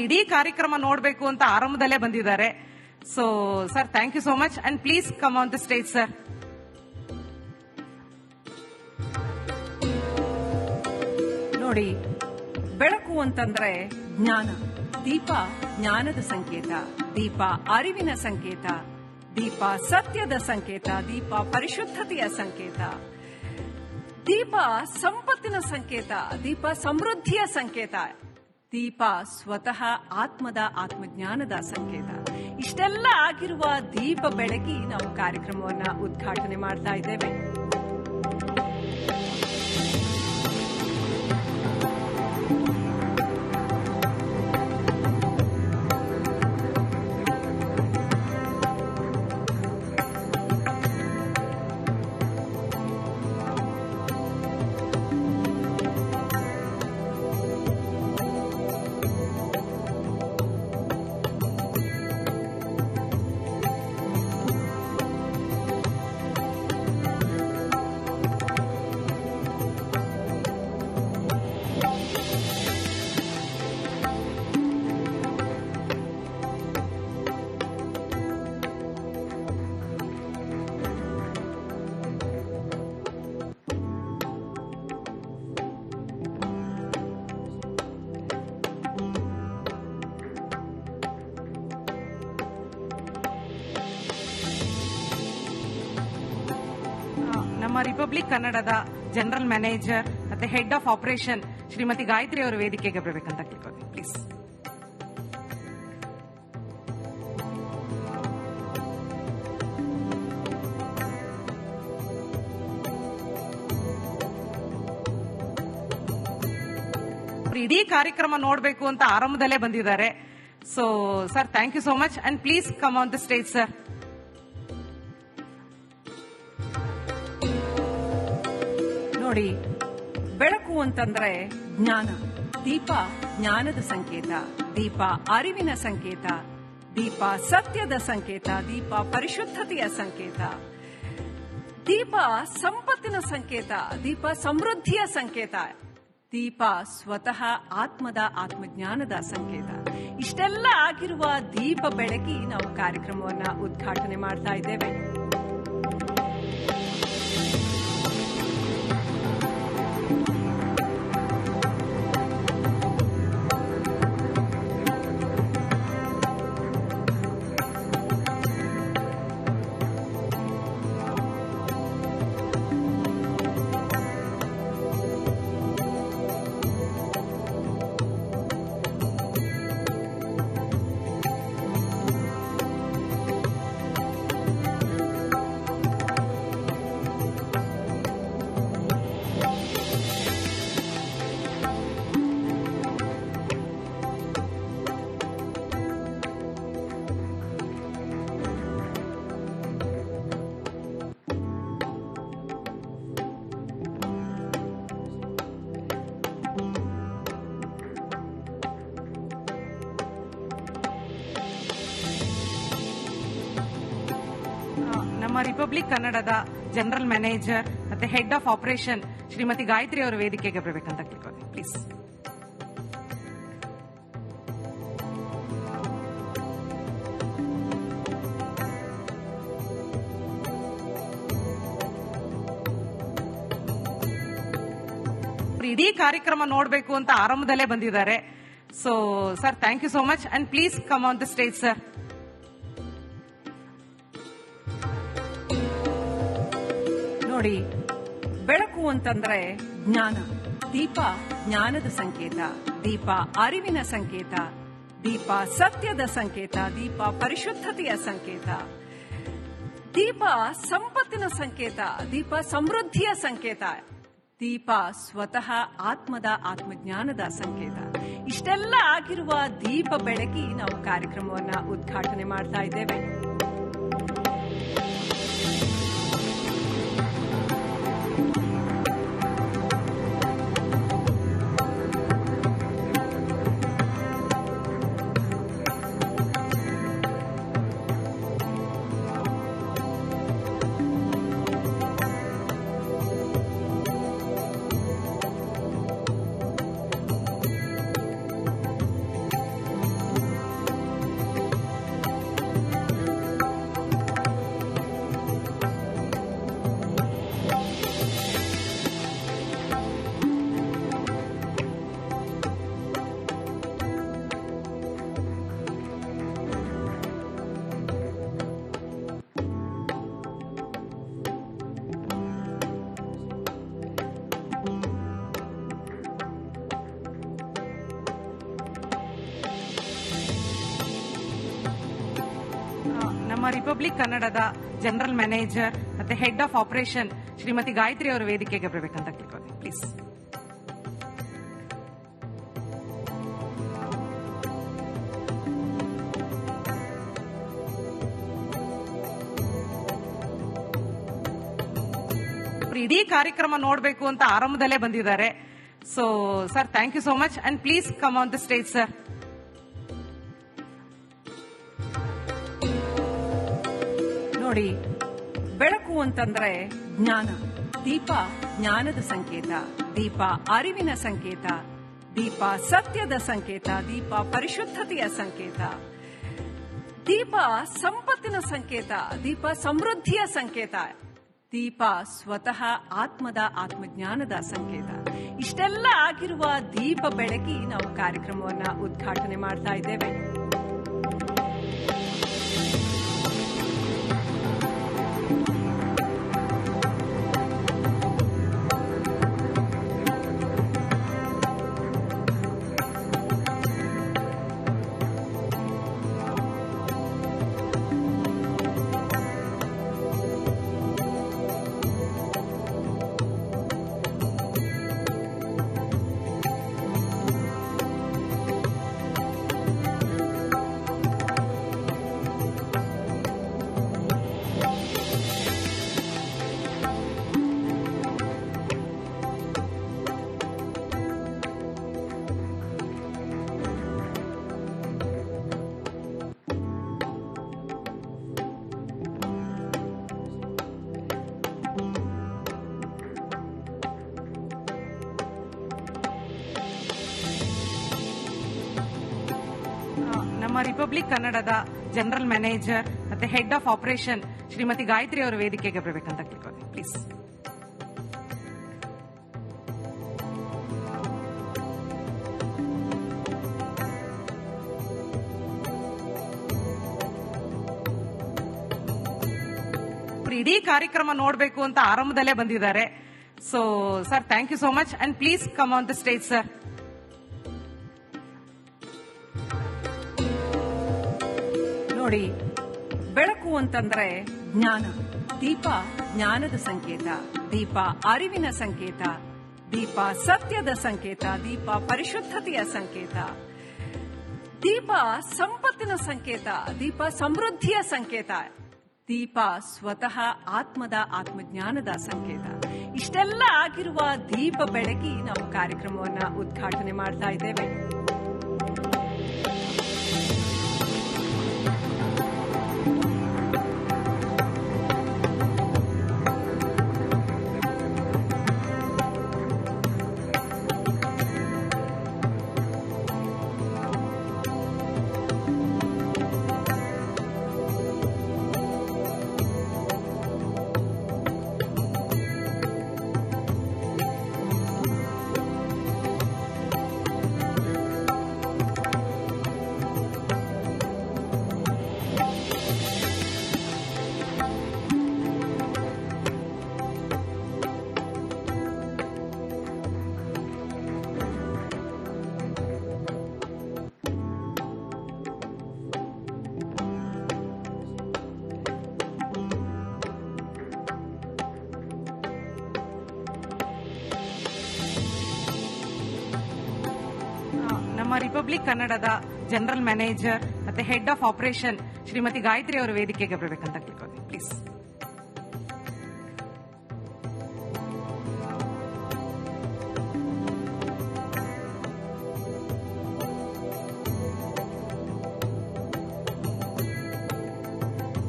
ಇಡೀ ಕಾರ್ಯಕ್ರಮ ನೋಡಬೇಕು ಅಂತ ಆರಂಭದಲ್ಲೇ ಬಂದಿದ್ದಾರೆ. So sir, thank you so much and please come on the stage sir. ನೋಡಿ, ಬೆಳಕು ಅಂತಂದ್ರೆ ಜ್ಞಾನ. ದೀಪ ಜ್ಞಾನದ ಸಂಕೇತ, ದೀಪ ಅರಿವಿನ ಸಂಕೇತ, ದೀಪ ಸತ್ಯದ ಸಂಕೇತ, ದೀಪ ಪರಿಶುದ್ಧತೆಯ ಸಂಕೇತ, ದೀಪ ಸಂಪತ್ತಿನ ಸಂಕೇತ, ದೀಪ ಸಮೃದ್ಧಿಯ ಸಂಕೇತ, ದೀಪ ಸ್ವತಃ ಆತ್ಮದ ಆತ್ಮಜ್ಞಾನದ ಸಂಕೇತ. ಇಷ್ಟೆಲ್ಲ ಆಗಿರುವ ದೀಪ ಬೆಳಗಿ ನಾವು ಕಾರ್ಯಕ್ರಮವನ್ನ ಉದ್ಘಾಟನೆ ಮಾಡ್ತಾ ಇದ್ದೇವೆ. ನಮ್ಮ ರಿಪಬ್ಲಿಕ್ ಕನ್ನಡದ ಜನರಲ್ ಮ್ಯಾನೇಜರ್ ಮತ್ತೆ head of operation Shrimati Gayatri ಅವರು ವೇದಿಕೆಗೆ ಬರಬೇಕಂತ ಕೇಳ್ಕೊಳ್ತೀನಿ ಪ್ಲೀಸ್. ಇಡೀ ಕಾರ್ಯಕ್ರಮ ನೋಡಬೇಕು ಅಂತ ಆರಂಭದಲ್ಲೇ ಬಂದಿದ್ದಾರೆ. So sir, thank you so much and please come on the stage sir. ನೋಡಿ, ಬೆಳಕು ಅಂತಂದ್ರೆ ಜ್ಞಾನ. ದೀಪ ಜ್ಞಾನದ ಸಂಕೇತ, ದೀಪ ಅರಿವಿನ ಸಂಕೇತ, ದೀಪ ಸತ್ಯದ ಸಂಕೇತ, ದೀಪ ಪರಿಶುದ್ಧತೆಯ ಸಂಕೇತ, ದೀಪ ಸಂಪತ್ತಿನ ಸಂಕೇತ, ದೀಪ ಸಮೃದ್ಧಿಯ ಸಂಕೇತ, ದೀಪ ಸ್ವತಃ ಆತ್ಮದ ಆತ್ಮಜ್ಞಾನದ ಸಂಕೇತ. ಇಷ್ಟೆಲ್ಲ ಆಗಿರುವ ದೀಪ ಬೆಳಗಿ ನಾವು ಕಾರ್ಯಕ್ರಮವನ್ನ ಉದ್ಘಾಟನೆ ಮಾಡ್ತಾ ಇದ್ದೇವೆ. ನಮ್ಮ ರಿಪಬ್ಲಿಕ್ ಕನ್ನಡದ ಜನರಲ್ ಮ್ಯಾನೇಜರ್ ಮತ್ತೆ head of operation Shrimati Gayatri ಅವರು ವೇದಿಕೆಗೆ ಬರಬೇಕಂತ ಕೇಳ್ಕೊಳ್ತೀನಿ ಪ್ಲೀಸ್. ಇಡೀ ಕಾರ್ಯಕ್ರಮ ನೋಡಬೇಕು ಅಂತ ಆರಂಭದಲ್ಲೇ ಬಂದಿದ್ದಾರೆ. So sir, thank you so much and please come on the stage sir. ನೋಡಿ, ಬೆಳಕು ಅಂತಂದ್ರೆ ಜ್ಞಾನ. ದೀಪ ಜ್ಞಾನದ ಸಂಕೇತ, ದೀಪ ಅರಿವಿನ ಸಂಕೇತ, ದೀಪ ಸತ್ಯದ ಸಂಕೇತ, ದೀಪ ಪರಿಶುದ್ಧತೆಯ ಸಂಕೇತ, ದೀಪ ಸಂಪತ್ತಿನ ಸಂಕೇತ, ದೀಪ ಸಮೃದ್ಧಿಯ ಸಂಕೇತ, ದೀಪ ಸ್ವತಃ ಆತ್ಮದ ಆತ್ಮಜ್ಞಾನದ ಸಂಕೇತ. ಇಷ್ಟೆಲ್ಲ ಆಗಿರುವ ದೀಪ ಬೆಳಗಿ ನಾವು ಕಾರ್ಯಕ್ರಮವನ್ನ ಉದ್ಘಾಟನೆ ಮಾಡ್ತಾ ಇದ್ದೇವೆ. ರಿಪಬ್ಲಿಕ್ ಕನ್ನಡದ ಜನರಲ್ ಮ್ಯಾನೇಜರ್ ಮತ್ತೆ head of operation Shrimati Gayatri ಅವರು ವೇದಿಕೆಗೆ ಬರಬೇಕಂತ ಕೇಳ್ಕೊತೀನಿ ಪ್ಲೀಸ್. ಇಡೀ ಕಾರ್ಯಕ್ರಮ ನೋಡಬೇಕು ಅಂತ ಆರಂಭದಲ್ಲೇ ಬಂದಿದ್ದಾರೆ. So sir, thank you so much and please come on the stage sir. ನೋಡಿ, ಬೆಳಕು ಅಂತಂದ್ರೆ ಜ್ಞಾನ. ದೀಪ ಜ್ಞಾನದ ಸಂಕೇತ, ದೀಪ ಅರಿವಿನ ಸಂಕೇತ, ದೀಪ ಸತ್ಯದ ಸಂಕೇತ, ದೀಪ ಪರಿಶುದ್ಧತೆಯ ಸಂಕೇತ, ದೀಪ ಸಂಪತ್ತಿನ ಸಂಕೇತ, ದೀಪ ಸಮೃದ್ಧಿಯ ಸಂಕೇತ, ದೀಪ ಸ್ವತಃ ಆತ್ಮದ ಆತ್ಮಜ್ಞಾನದ ಸಂಕೇತ. ಇಷ್ಟೆಲ್ಲ ಆಗಿರುವ ದೀಪ ಬೆಳಗಿ ನಾವು ಕಾರ್ಯಕ್ರಮವನ್ನ ಉದ್ಘಾಟನೆ ಮಾಡ್ತಾ ಇದ್ದೇವೆ. ನಮ್ಮ ರಿಪಬ್ಲಿಕ್ ಕನ್ನಡದ ಜನರಲ್ ಮ್ಯಾನೇಜರ್ ಮತ್ತೆ head of operation Shrimati Gayatri ಅವರು ವೇದಿಕೆಗೆ ಬರಬೇಕಂತ ಕೇಳ್ಕೊತೀನಿ ಪ್ಲೀಸ್. ಇಡೀ ಕಾರ್ಯಕ್ರಮ ನೋಡಬೇಕು ಅಂತ ಆರಂಭದಲ್ಲೇ ಬಂದಿದ್ದಾರೆ. So sir, thank you so much and please come on the stage sir. ನೋಡಿ, ಬೆಳಕು ಅಂತಂದ್ರೆ ಜ್ಞಾನ. ದೀಪ ಜ್ಞಾನದ ಸಂಕೇತ, ದೀಪ ಅರಿವಿನ ಸಂಕೇತ, ದೀಪ ಸತ್ಯದ ಸಂಕೇತ, ದೀಪ ಪರಿಶುದ್ಧತೆಯ ಸಂಕೇತ, ದೀಪ ಸಂಪತ್ತಿನ ಸಂಕೇತ, ದೀಪ ಸಮೃದ್ಧಿಯ ಸಂಕೇತ, ದೀಪ ಸ್ವತಃ ಆತ್ಮದ ಆತ್ಮಜ್ಞಾನದ ಸಂಕೇತ. ಇಷ್ಟೆಲ್ಲ ಆಗಿರುವ ದೀಪ ಬೆಳಗಿ ನಾವು ಕಾರ್ಯಕ್ರಮವನ್ನ ಉದ್ಘಾಟನೆ ಮಾಡ್ತಾ ಇದ್ದೇವೆ. ನಮ್ಮ ರಿಪಬ್ಲಿಕ್ ಕನ್ನಡದ ಜನರಲ್ ಮ್ಯಾನೇಜರ್ ಮತ್ತೆ head of operation Shrimati Gayatri ಅವರು ವೇದಿಕೆಗೆ ಬರಬೇಕಂತ ಕೇಳ್ಕೊತೀನಿ ಪ್ಲೀಸ್.